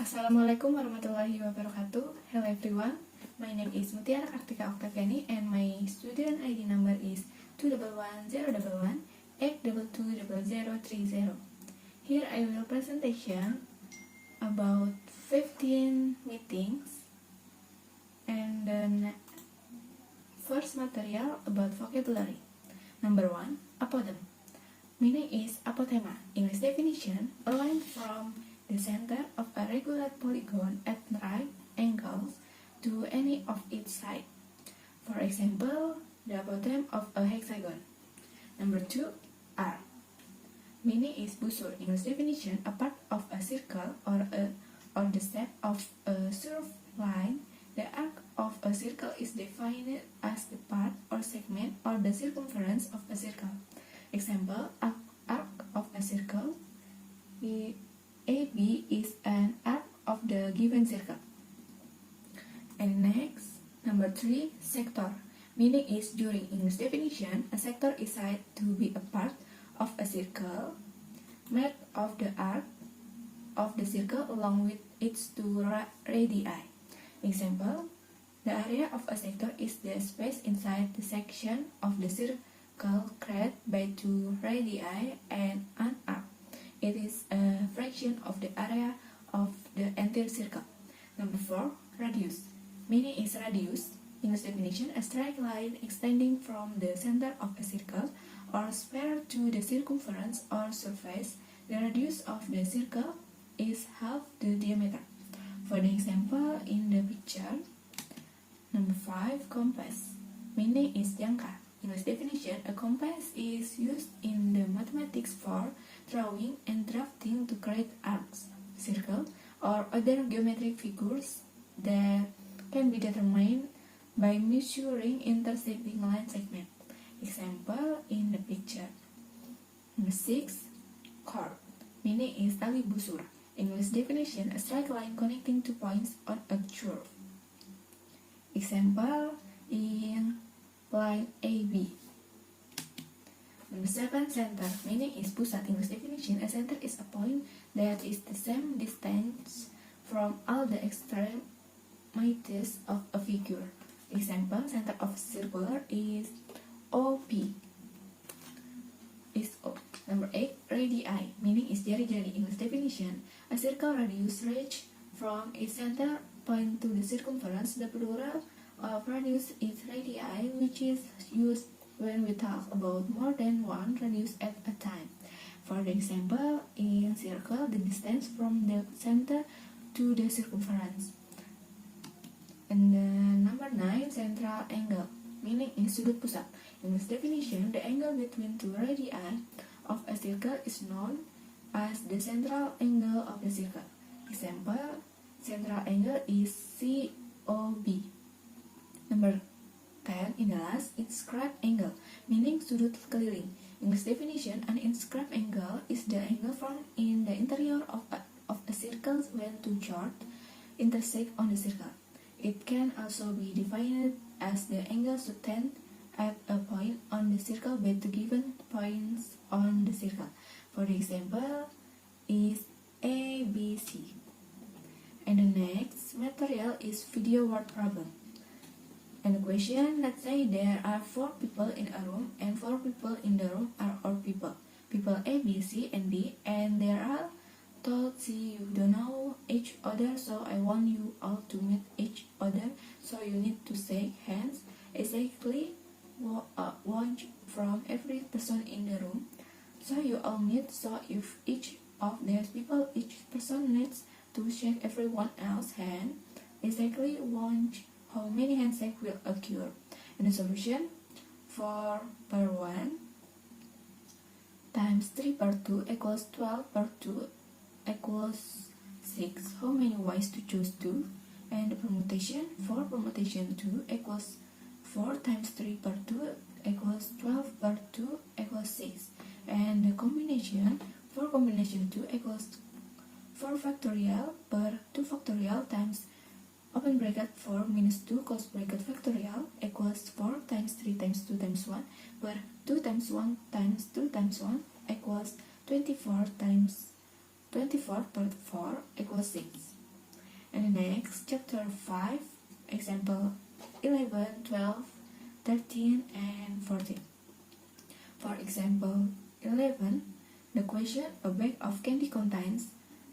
Assalamualaikum warahmatullahi wabarakatuh. Hello everyone, my name is Mutiara Kartika Octaviani and my student ID number is 211-011-822-0030. Here I will presentation about 15 meetings and then first material about vocabulary. Number 1, apodem. Meaning is apotema. English definition, a line from the center of a regular polygon at right angles to any of its sides. For example, the apothem of a hexagon. Number 2, arc. Meaning is busur. English definition, a part of a circle or the shape of a curved line. The arc of a circle is defined as the part or segment or the circumference of a circle. Example, arc of a circle. AB is an arc of the given circle. And next, number 3, sector. Meaning is during English definition, a sector is said to be a part of a circle made of the arc of the circle along with its two radii. Example, the area of a sector is the space inside the section of the circle created by two radii and an arc. It is a fraction of the area of the entire circle. Number 4, radius. Meaning is radius. English definition, a straight line extending from the center of a circle or sphere to the circumference or surface. The radius of the circle is half the diameter. For the example in the picture. Number 5, compass. Meaning is jangka. English definition, a compass is used in the mathematics for drawing and drafting to create arcs, circles, or other geometric figures that can be determined by measuring intersecting line segment. Example in the picture. Number 6, chord. Meaning is tali busur. English definition, a straight line connecting two points on a curve. Example in line AB. Number 7, center. Meaning is pusat. English definition, a center is a point that is the same distance from all the extremities of a figure. Example, center of circular is OP. Number 8, radii. Meaning is jari-jari. English definition, a circle radius reach from its center point to the circumference. The plural of radius is radii, which is used when we talk about more than one radius at a time. For the example, in circle, the distance from the center to the circumference. And number 9, central angle. Meaning is sudut pusat. In this definition, the angle between two radii of a circle is known as the central angle of the circle. Example, central angle is COB. Number 10, in the last, inscribed angle. Meaning sudut keliling. In this definition, an inscribed angle is the angle found in the interior of a circle when two chords intersect on the circle. It can also be defined as the angle subtend at a point on the circle by two given points on the circle. For the example is ABC. And the next material is video word problem. And the question, let's say there are 4 people in a room and 4 people in the room are all people. People A, B, C, and D, and they are told, see, you don't know each other, so I want you all to meet each other, so you need to shake hands. Exactly one from every person in the room. So you all meet, so if each of these people, each person needs to shake everyone else's hand, exactly one, how many handshakes will occur? And the solution, 4 per 1 times 3 per 2 equals 12 per 2 equals 6. How many ways to choose 2? And the permutation, 4 permutation 2 equals 4 times 3 per 2 equals 12 per 2 equals 6. And the combination, 4 combination 2 equals 4 factorial per 2 factorial times open bracket 4 minus 2 close bracket factorial equals 4 times 3 times 2 times 1 per 2 times 1 times 2 times 1 equals 24 times 24 per 4 equals 6. And next, chapter 5, example 11, 12, 13, and 14. For example 11, the question: a bag of candy contains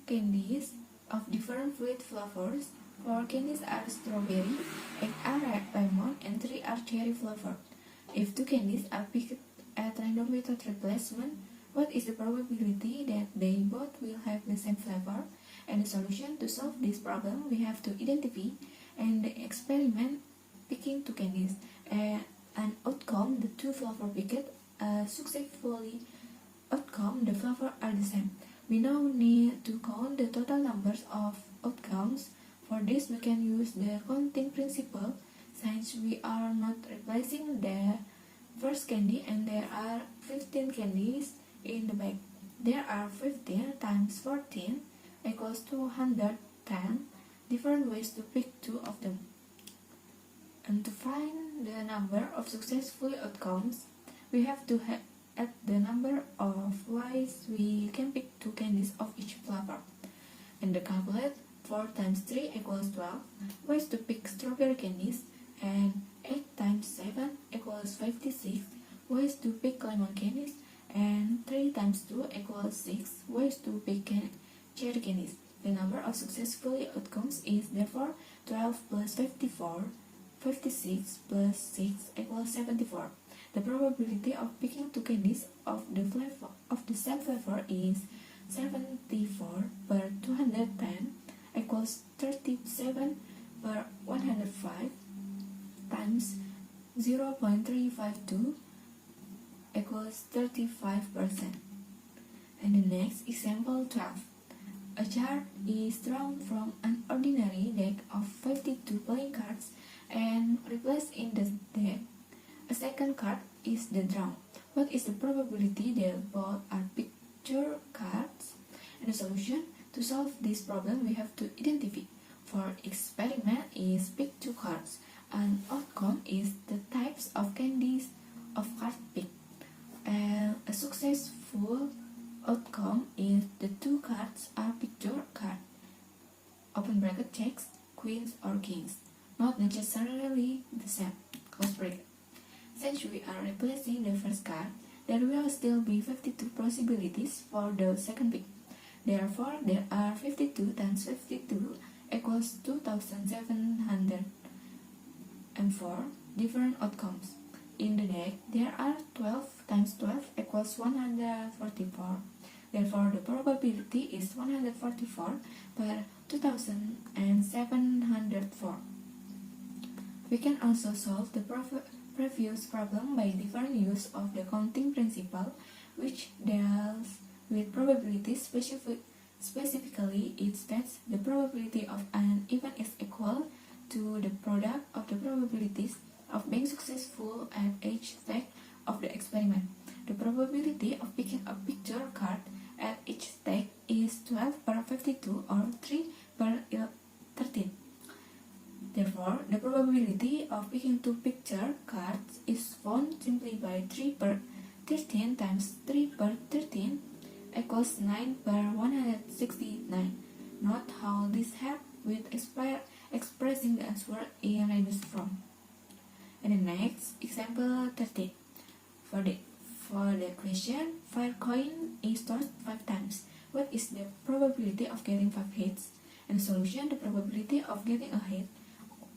candies of different fruit flavors. 4 candies are strawberry, 8 are lemon, and 3 are cherry flavored. If 2 candies are picked at random without replacement, what is the probability that they both will have the same flavor? And the solution: to solve this problem, we have to identify and experiment picking 2 candies. An outcome: the 2 flavor picked successfully outcome, the flavor are the same. We now need to count the total numbers of outcomes. For this, we can use the counting principle. Since we are not replacing the first candy and there are 15 candies in the bag, there are 15 times 14 equals 210 different ways to pick 2 of them. And to find the number of successful outcomes, we have to add the number of ways we can pick 2 candies of each flavor. And the calculate 4 times 3 equals 12 ways to pick strawberry candies, and 8 times 7 equals 56 ways to pick lemon candies, and 3 times 2 equals 6 ways to pick cherry candies. The number of successful outcomes is therefore 12 plus 54, 56 plus 6 equals 74. The probability of picking 2 candies of the same flavor is 74 per 210 equals 37 per 105 times 0.352 equals 35%. And the next, example 12. A chart is drawn from an ordinary deck of 52 playing cards and replaced in the deck. A second card is the drawn. What is the probability that both are picture cards? And the solution: to solve this problem, we have to identify. For experiment is pick 2 cards. An outcome is the types of candies of card picked. And a successful outcome is the 2 cards are picture card. Open bracket checks queens or kings. Not necessarily the same. Close bracket. Since we are replacing the first card, there will still be 52 possibilities for the second pick. Therefore, there are 52 times 52 equals 2,704 different outcomes. In the deck, there are 12 times 12 equals 144. Therefore, the probability is 144 per 2,704. We can also solve the previous problem by different use of the counting principle, which deals with probabilities. Specifically, it states the probability of an event is equal to the product of the probabilities of being successful at each step of the experiment. The probability of picking a picture card at each step is 12 per 52 or 3 per 13. Therefore, the probability of picking 2 picture cards is found simply by 3 per 13 times 3 per 13 equals 9 per 169. Note how this helps with expressing the answer in radius form. And the next, example 13. For the question, 5 coin is tossed 5 times. What is the probability of getting 5 hits? And the solution: the probability of getting a hit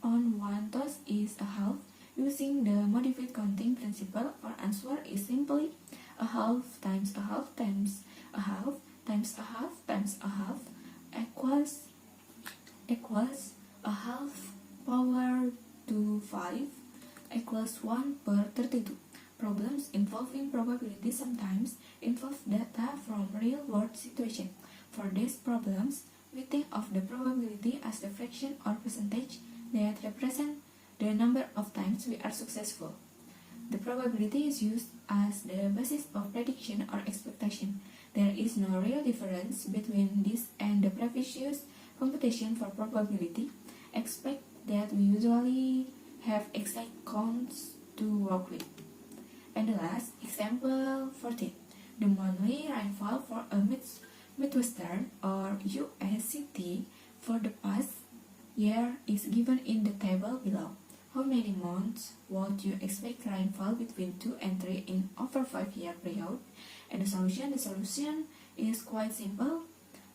on one toss is a half. Using the modified counting principle, our answer is simply a half times a half times a half times a half times a half equals a half power to 5 equals 1 per 32. Problems involving probability sometimes involve data from real-world situations. For these problems, we think of the probability as the fraction or percentage that represent the number of times we are successful. The probability is used as the basis of prediction or expectation. There is no real difference between this and the previous computation for probability, except that we usually have exact counts to work with. And the last, example 14. The monthly rainfall for a Midwestern or US city for the past year is given in the table below. How many months would you expect rainfall between 2 and 3 in over 5-year period? And the solution is quite simple.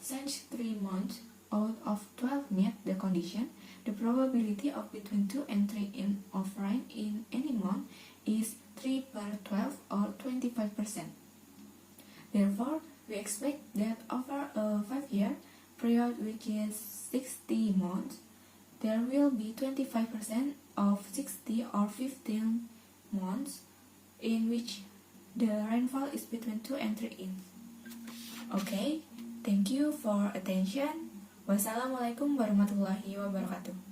Since 3 months out of 12 meet the condition, the probability of between 2 and 3 of rain in any month is 3 per 12 or 25%. Therefore, we expect that over a 5-year period, which is 60 months, there will be 25% of 60 or 15 months in which the rainfall is between 2 and 3 inches. Okay, thank you for attention. Wassalamualaikum warahmatullahi wabarakatuh.